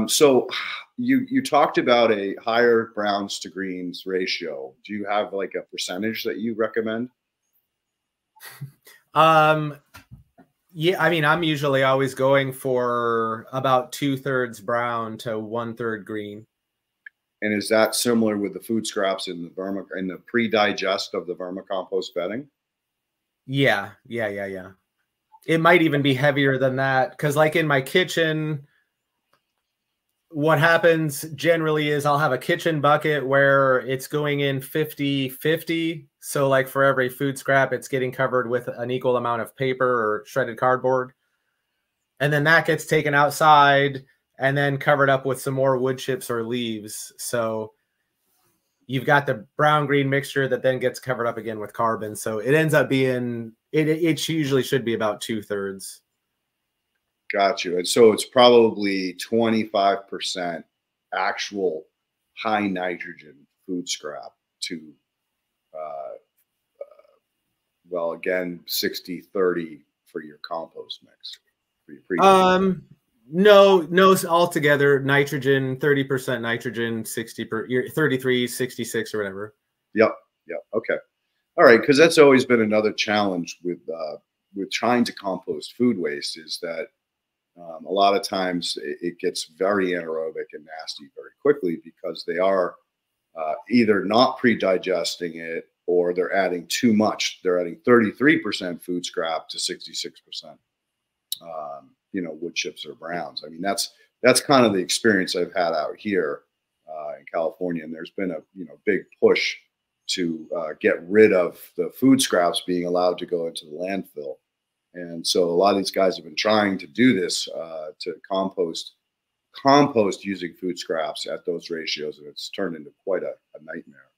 So you talked about a higher browns to greens ratio. Do you have like a percentage that you recommend? Um, yeah, I mean, I'm usually always going for about 2/3 brown to 1/3 green. And is that similar with the food scraps in the pre-digest of the vermicompost bedding? Yeah, yeah. It might even be heavier than that because, like in my kitchen, what happens generally is I'll have a kitchen bucket where it's going in 50-50. So like for every food scrap, it's getting covered with an equal amount of paper or shredded cardboard. And then that gets taken outside and then covered up with some more wood chips or leaves. So you've got the brown green mixture that then gets covered up again with carbon. So it ends up being, it usually should be about 2/3. Got you. And so it's probably 25% actual high nitrogen food scrap to, uh, well, again, 60-30 for your compost mix. For your pre No, altogether nitrogen, 30% nitrogen, 33, 66 or whatever. Yep. Yep. Okay. All right. Because that's always been another challenge with trying to compost food waste is that a lot of times it gets very anaerobic and nasty very quickly because they are either not pre-digesting it or they're adding too much. They're adding 33% food scrap to 66%, wood chips or browns. I mean, that's kind of the experience I've had out here in California. And there's been a big push to get rid of the food scraps being allowed to go into the landfill. And so a lot of these guys have been trying to do this to compost using food scraps at those ratios, and it's turned into quite a nightmare.